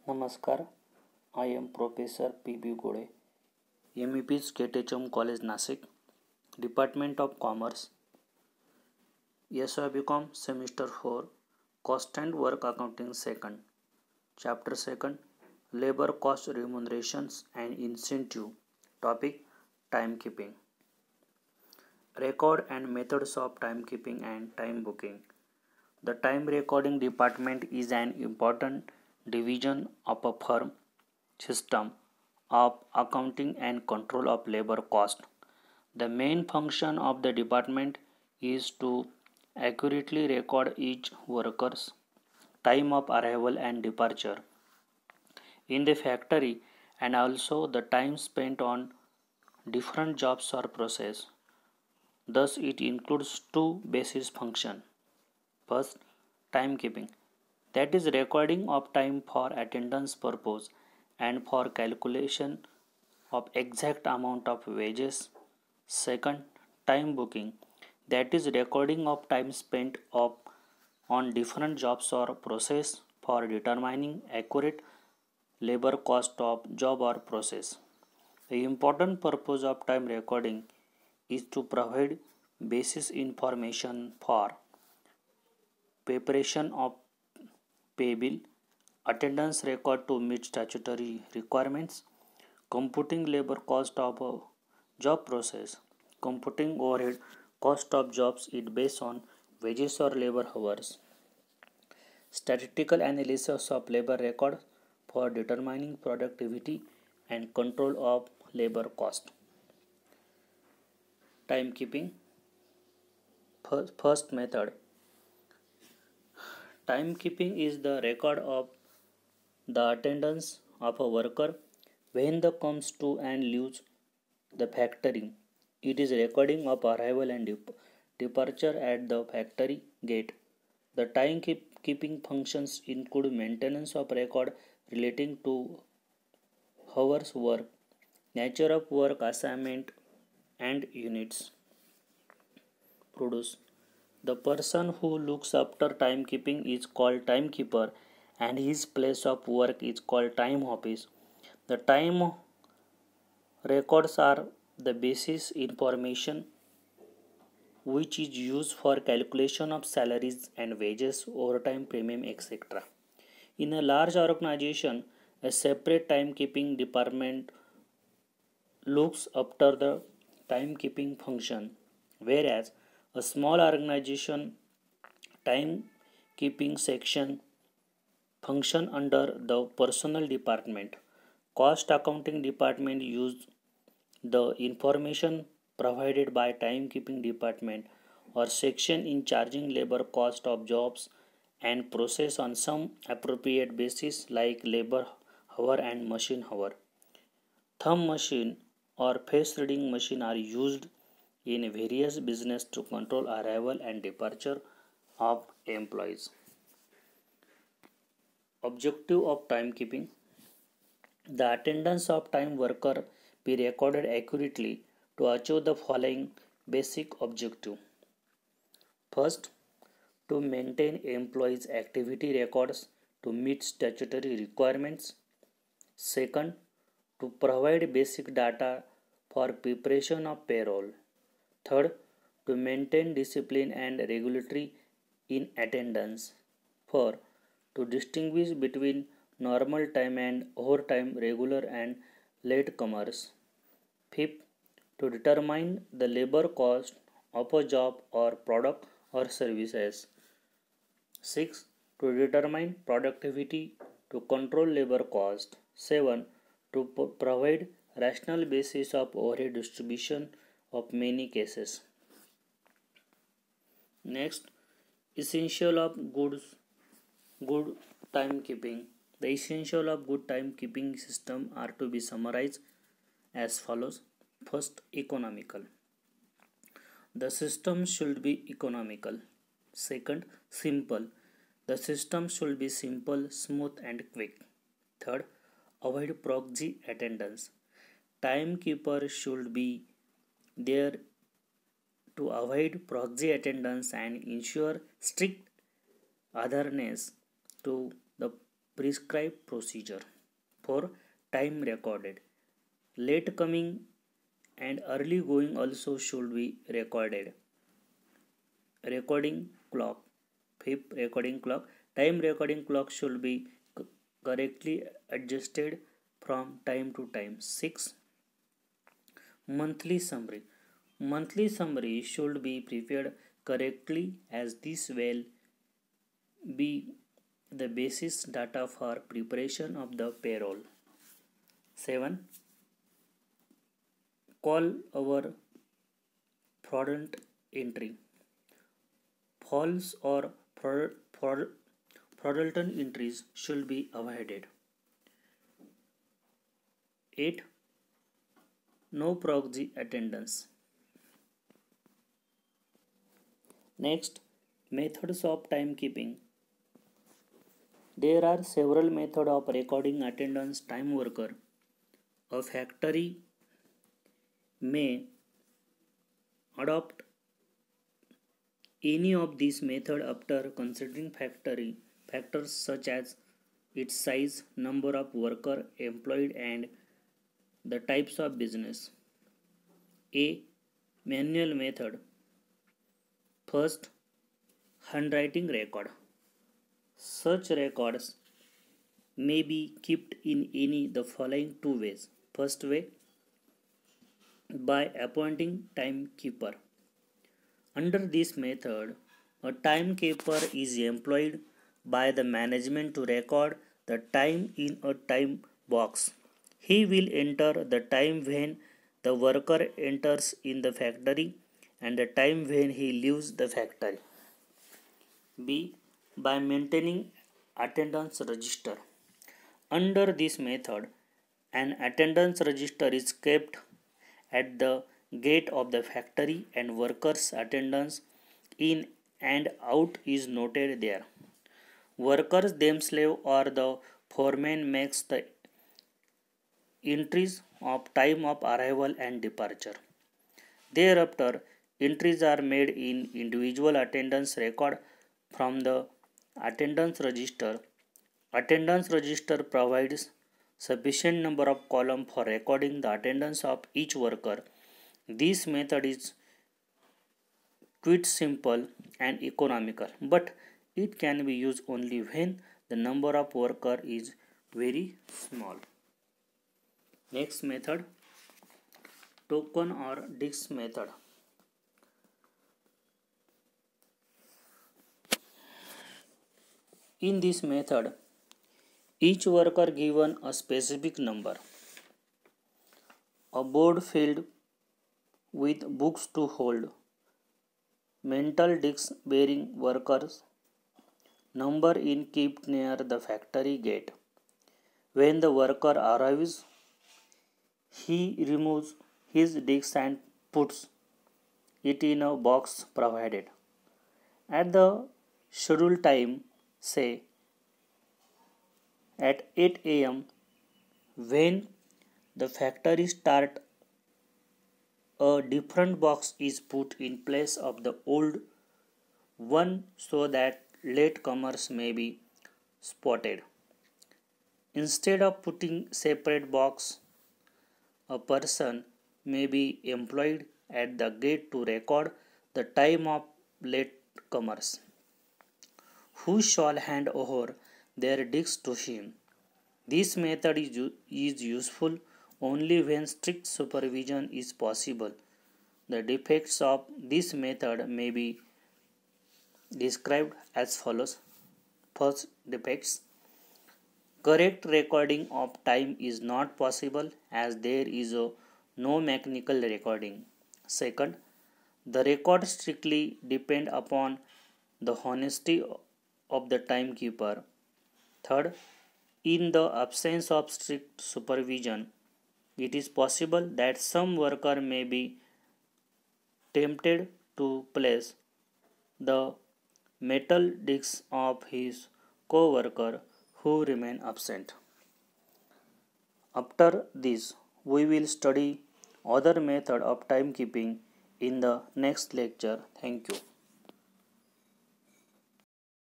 नमस्कार, I am Professor P.B. Gode, MEP's KTHM College Nasik, Department of Commerce, SYBCom Semester 4, Cost and Work Accounting 2nd, Chapter 2nd, Labor Cost Remunerations and Incentive, Topic Timekeeping. Record and methods of timekeeping and time booking. The time recording department is an important division of a firm system of accounting and control of labor cost. The main function of the department is to accurately record each worker's time of arrival and departure in the factory and also the time spent on different jobs or process. Thus, it includes two basic functions. First, timekeeping, that is recording of time for attendance purpose and for calculation of exact amount of wages. Second, time booking, that is recording of time spent on different jobs or process for determining accurate labor cost of job or process. The important purpose of time recording is to provide basis information for preparation of pay bill, attendance record to meet statutory requirements, computing labor cost of a job process, computing overhead cost of jobs it based on wages or labor hours, statistical analysis of labor record for determining productivity and control of labor cost. Timekeeping. First method. Timekeeping is the record of the attendance of a worker when the comes to and leaves the factory. It is recording of arrival and departure at the factory gate. The timekeeping functions include maintenance of record relating to hours work, nature of work assignment, and units produced. The person who looks after timekeeping is called timekeeper and his place of work is called time office. The time records are the basis information which is used for calculation of salaries and wages, overtime premium, etc. In a large organization, a separate timekeeping department looks after the timekeeping function, whereas a small organization timekeeping section function under the personnel department. Cost accounting department use the information provided by timekeeping department or section in charging labor cost of jobs and process on some appropriate basis like labor hour and machine hour. Thumb machine or face reading machine are used in various business to control arrival and departure of employees. Objective of timekeeping. The attendance of time worker be recorded accurately to achieve the following basic objective. First, to maintain employees' activity records to meet statutory requirements. Second, to provide basic data for preparation of payroll. Third, to maintain discipline and regularity in attendance. Four, to distinguish between normal time and overtime, regular and latecomers. Fifth, to determine the labor cost of a job or product or services. Sixth, to determine productivity to control labor cost. 7. To provide rational basis of overhead distribution of many cases. Next, essential of good timekeeping. The essential of good timekeeping system are to be summarized as follows. First, economical. The system should be economical. Second, simple. The system should be simple, smooth and quick. Third, avoid proxy attendance. Timekeeper should be there to avoid proxy attendance and ensure strict adherence to the prescribed procedure for time recorded. Late coming and early going also should be recorded. Recording clock. Fifth, recording clock. Time recording clock should be correctly adjusted from time to time. 6. Monthly summary. Monthly summary should be prepared correctly as this will be the basis data for preparation of the payroll. 7. Call our fraudulent entry. False or fraudulent entries should be avoided. 8. No proxy attendance. Next, methods of timekeeping. There are several methods of recording attendance time worker. A factory may adopt any of these methods after considering factors such as its size, number of workers employed, and the types of business. A. Manual method. First, handwriting record. Such records may be kept in any the following two ways. First way, by appointing timekeeper. Under this method, a timekeeper is employed by the management to record the time in a time box. He will enter the time when the worker enters in the factory and the time when he leaves the factory. B. By maintaining attendance register. Under this method, an attendance register is kept at the gate of the factory and workers' attendance in and out is noted there. Workers themselves or the foreman makes the entries of time of arrival and departure. Thereafter, entries are made in individual attendance record from the attendance register. Attendance register provides sufficient number of columns for recording the attendance of each worker. This method is quite simple and economical, but it can be used only when the number of workers is very small. Next method, token or disc method. In this method, each worker given a specific number, a board filled with books to hold, mental discs bearing workers, number in kept near the factory gate. When the worker arrives, he removes his disc and puts it in a box provided. At the scheduled time, say at 8 a.m., when the factory starts, a different box is put in place of the old one so that latecomers may be spotted. Instead of putting separate box, a person may be employed at the gate to record the time of latecomers, who shall hand over their discs to him. This method is useful only when strict supervision is possible. The defects of this method may be described as follows. First defects. Correct recording of time is not possible as there is no mechanical recording. Second, the record strictly depend upon the honesty of the timekeeper. Third, in the absence of strict supervision, it is possible that some worker may be tempted to place the metal discs of his co-worker who remain absent. After this, we will study other method of timekeeping in the next lecture. Thank you.